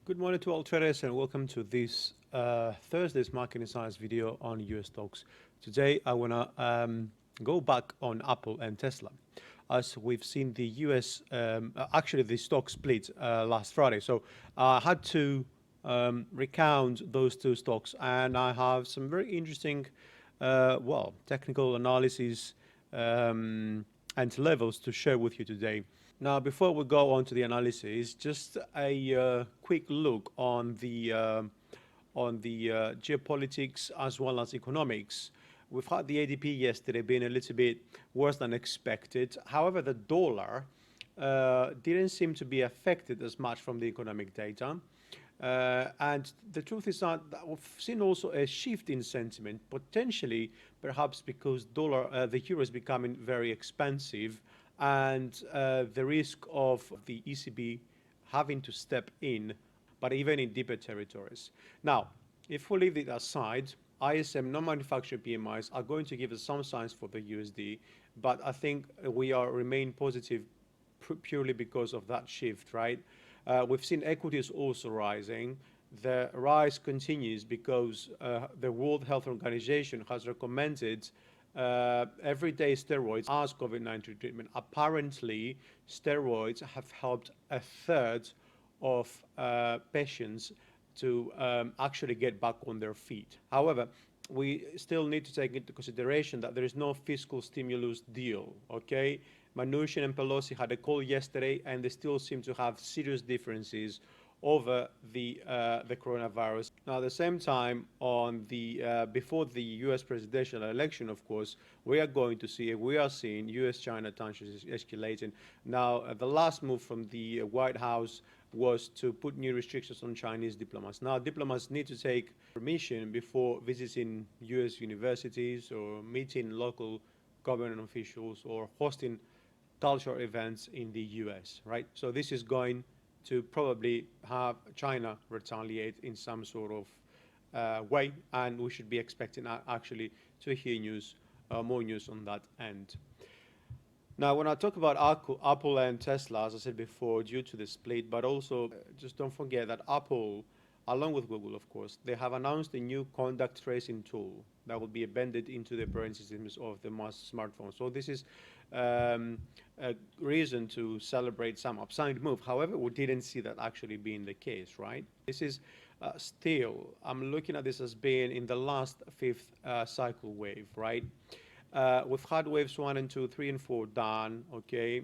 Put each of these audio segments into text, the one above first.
Good morning to all traders and welcome to this Thursday's Market Insights video on US stocks. Today I want to go back on Apple and Tesla as we've seen the US, actually the stock split last Friday. So I had to recount those two stocks and I have some very interesting, technical analysis and levels to share with you today. Now, before we go on to the analysis, just a quick look on the geopolitics as well as economics. We've had the ADP yesterday being a little bit worse than expected. However, the dollar didn't seem to be affected as much from the economic data. And the truth is that we've seen also a shift in sentiment, potentially perhaps because the euro is becoming very expensive, and the risk of the ECB having to step in, but even in deeper territories. Now, if we leave it aside, ISM non-manufacturing PMIs are going to give us some signs for the USD, but I think we remain positive purely because of that shift, right? We've seen equities also rising. The rise continues because the World Health Organization has recommended everyday steroids as COVID-19 treatment. Apparently, steroids have helped a third of patients to actually get back on their feet. However, we still need to take into consideration that there is no fiscal stimulus deal, okay? Mnuchin and Pelosi had a call yesterday, and they still seem to have serious differences over the coronavirus. Now, at the same time, on the before the U.S. presidential election, of course, we are seeing U.S.-China tensions escalating. Now, the last move from the White House was to put new restrictions on Chinese diplomats. Now, diplomats need to take permission before visiting U.S. universities or meeting local government officials or hosting cultural events in the U.S., right? So this is going to probably have China retaliate in some sort of way, and we should be expecting actually to hear more news on that end. Now, when I talk about Apple and Tesla, as I said before, due to the split, but also just don't forget that Apple, along with Google, of course, they have announced a new contact tracing tool that will be embedded into the operating systems of the mass smartphones. So this is a reason to celebrate some upside move. However, we didn't see that actually being the case, right? This is still, I'm looking at this as being in the last fifth cycle wave, right? We've had waves 1 and 2, 3 and 4 done, okay?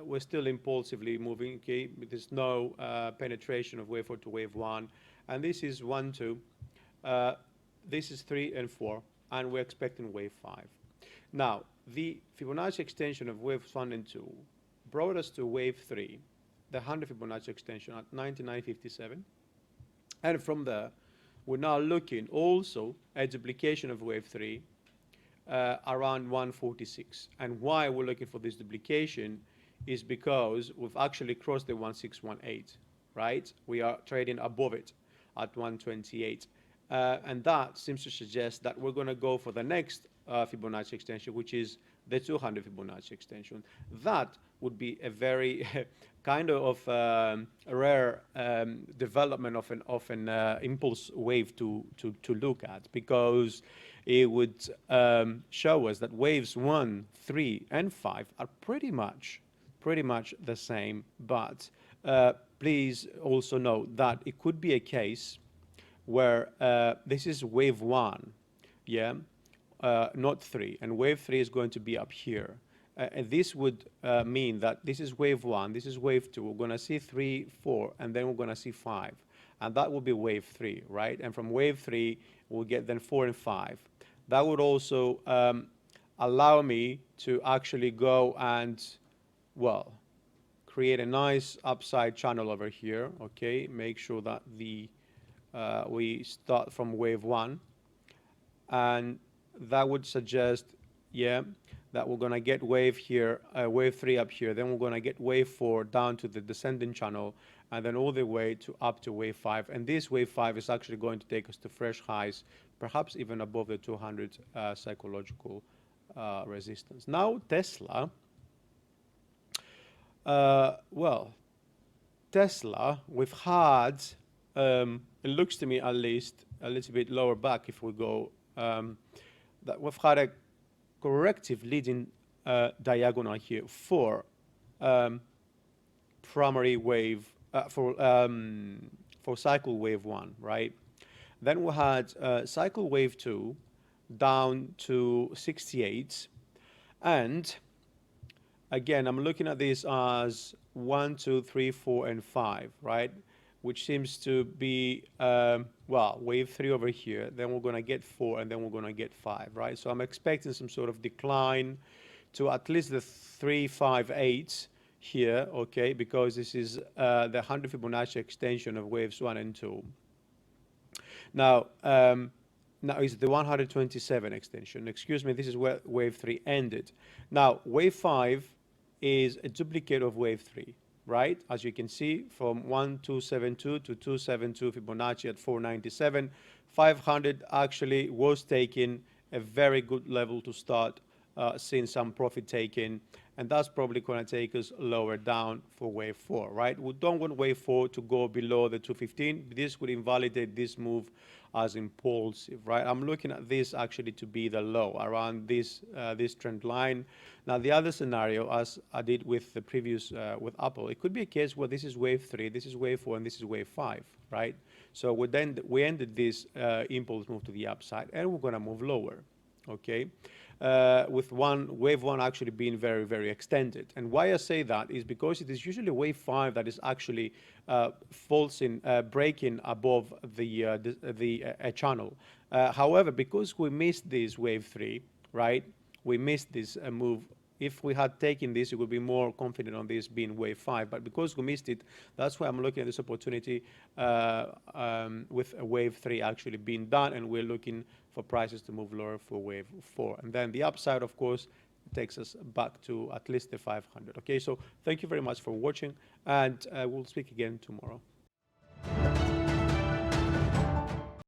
We're still impulsively moving, okay? There's no penetration of wave 4 to wave 1. And this is 1, 2. This is 3 and 4. And we're expecting wave 5. Now, the Fibonacci extension of waves 1 and 2 brought us to wave 3, the 100 Fibonacci extension at 99.57. And from there, we're now looking also at duplication of wave 3 around 146. And why we're looking for this duplication is because we've actually crossed the 1618, right? We are trading above it at 128. And that seems to suggest that we're going to go for the next Fibonacci extension, which is the 200 Fibonacci extension. That would be a very kind of rare development of an impulse wave to look at, because it would show us that waves 1, 3, and 5 are pretty much the same. But please also note that it could be a case where this is wave 1, yeah, not 3, and wave 3 is going to be up here. And this would mean that this is wave 1, this is wave 2, we're going to see 3, 4, and then we're going to see 5. And that will be wave 3, right? And from wave 3, we'll get then 4 and 5. That would also allow me to actually go and, well, create a nice upside channel over here, okay? Make sure that we start from wave 1. And that would suggest, yeah, that we're going to get wave here, wave 3 up here. Then we're going to get wave 4 down to the descending channel, and then all the way to up to wave 5. And this wave 5 is actually going to take us to fresh highs, perhaps even above the 200 psychological resistance. Now, Tesla, well, Tesla, we've had, it looks to me at least, a little bit lower back if we go, that we've had a corrective leading diagonal here for primary wave, for cycle wave 1, right? Then we had cycle wave 2 down to 68. And again, I'm looking at this as 1, 2, 3, 4, and 5, right? Which seems to be, well, wave 3 over here, then we're going to get 4, and then we're going to get 5, right? So I'm expecting some sort of decline to at least the 3, 5, 8 here, okay, because this is the 100 Fibonacci extension of waves 1 and 2. Now, now is the 127 extension. Excuse me, this is where wave 3 ended. Now, wave 5 is a duplicate of wave 3, right? As you can see, from 1272 to 272 Fibonacci at 497, 500 actually was taking a very good level to start seeing some profit taking, and that's probably going to take us lower down for wave 4, right? We don't want wave 4 to go below the 215. This would invalidate this move as impulsive, right? I'm looking at this actually to be the low around this this trend line. Now, the other scenario, as I did with the previous with Apple, it could be a case where this is wave 3, this is wave 4, and this is wave 5, right? So we ended this impulse move to the upside, and we're going to move lower, okay? With wave 1 actually being very, very extended. And why I say that is because it is usually wave 5 that is actually breaking above the channel. However, because we missed this wave 3, right? We missed this move. If we had taken this, it would be more confident on this being wave 5. But because we missed it, that's why I'm looking at this opportunity with a wave 3 actually being done, and we're looking for prices to move lower for wave 4. And then the upside, of course, takes us back to at least the 500. Okay, so thank you very much for watching, and we'll speak again tomorrow.